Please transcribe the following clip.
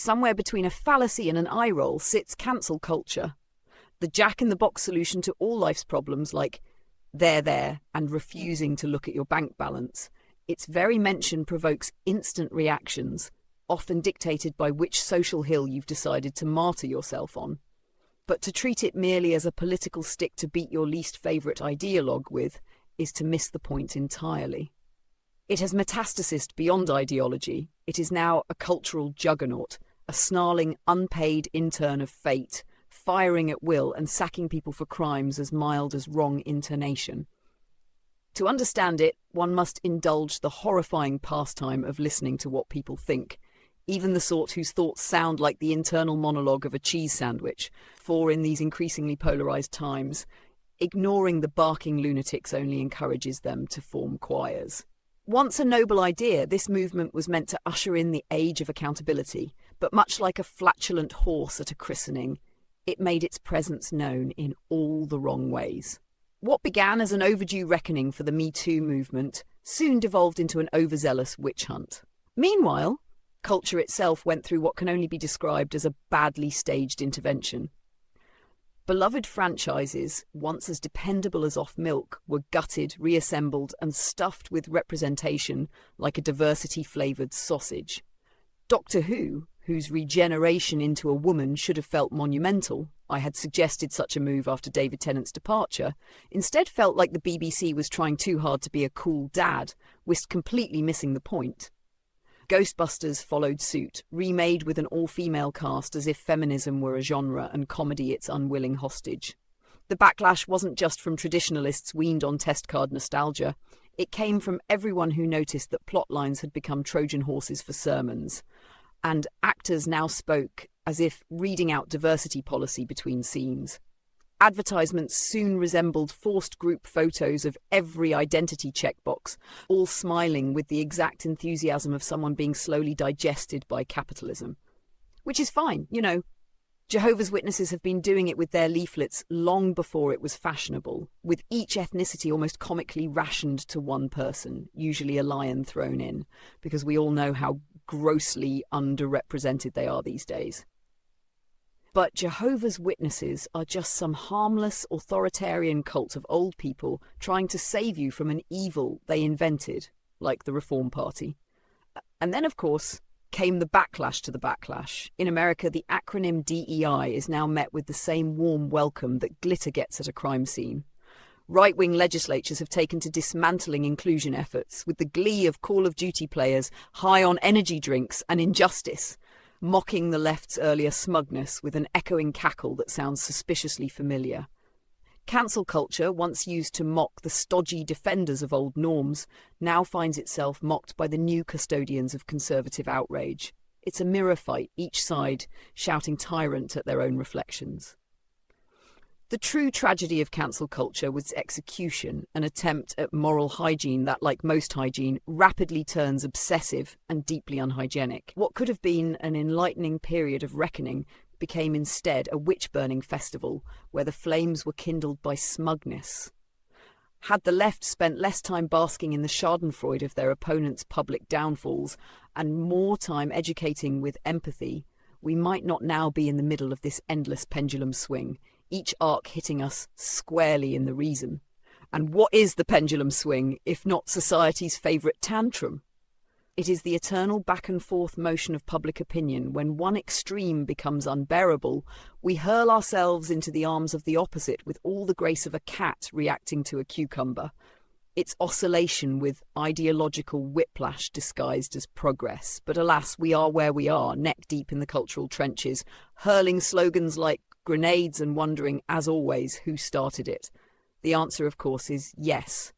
Somewhere between a fallacy and an eye roll sits cancel culture, the jack-in-the-box solution to all life's problems like there, and refusing to look at your bank balance. Its very mention provokes instant reactions, often dictated by which social hill you've decided to martyr yourself on. But to treat it merely as a political stick to beat your least favourite ideologue with is to miss the point entirely. It has metastasized beyond ideology. It is now a cultural juggernaut, a snarling, unpaid intern of fate, firing at will and sacking people for crimes as mild as wrong intonation. To understand it, one must indulge the horrifying pastime of listening to what people think, even the sort whose thoughts sound like the internal monologue of a cheese sandwich, for in these increasingly polarised times, ignoring the barking lunatics only encourages them to form choirs. Once a noble idea, this movement was meant to usher in the age of accountability, but much like a flatulent horse at a christening, it made its presence known in all the wrong ways. What began as an overdue reckoning for the Me Too movement soon devolved into an overzealous witch hunt. Meanwhile, culture itself went through what can only be described as a badly staged intervention. Beloved franchises, once as dependable as off milk, were gutted, reassembled, and stuffed with representation like a diversity-flavoured sausage. Doctor Who, whose regeneration into a woman should have felt monumental, I had suggested such a move after David Tennant's departure, instead felt like the BBC was trying too hard to be a cool dad, whilst completely missing the point. Ghostbusters followed suit, remade with an all-female cast as if feminism were a genre and comedy its unwilling hostage. The backlash wasn't just from traditionalists weaned on test card nostalgia. It came from everyone who noticed that plot lines had become Trojan horses for sermons, and actors now spoke as if reading out diversity policy between scenes. Advertisements soon resembled forced group photos of every identity checkbox, all smiling with the exact enthusiasm of someone being slowly digested by capitalism. Which is fine, you know. Jehovah's Witnesses have been doing it with their leaflets long before it was fashionable, with each ethnicity almost comically rationed to one person, usually a lion thrown in, because we all know how grossly underrepresented they are these days. But Jehovah's Witnesses are just some harmless, authoritarian cult of old people trying to save you from an evil they invented, like the Reform Party. And then, of course, came the backlash to the backlash. In America, the acronym DEI is now met with the same warm welcome that glitter gets at a crime scene. Right-wing legislatures have taken to dismantling inclusion efforts, with the glee of Call of Duty players high on energy drinks and injustice, mocking the left's earlier smugness with an echoing cackle that sounds suspiciously familiar. Cancel culture, once used to mock the stodgy defenders of old norms, now finds itself mocked by the new custodians of conservative outrage. It's a mirror fight, each side shouting tyrant at their own reflections. The true tragedy of cancel culture was execution, an attempt at moral hygiene that, like most hygiene, rapidly turns obsessive and deeply unhygienic. What could have been an enlightening period of reckoning became instead a witch-burning festival where the flames were kindled by smugness. Had the left spent less time basking in the schadenfreude of their opponents' public downfalls and more time educating with empathy, we might not now be in the middle of this endless pendulum swing, each arc hitting us squarely in the reason. And what is the pendulum swing, if not society's favourite tantrum? It is the eternal back-and-forth motion of public opinion. When one extreme becomes unbearable, we hurl ourselves into the arms of the opposite with all the grace of a cat reacting to a cucumber. It's oscillation with ideological whiplash disguised as progress. But alas, we are where we are, neck-deep in the cultural trenches, hurling slogans like grenades and wondering, as always, who started it. The answer, of course, is yes.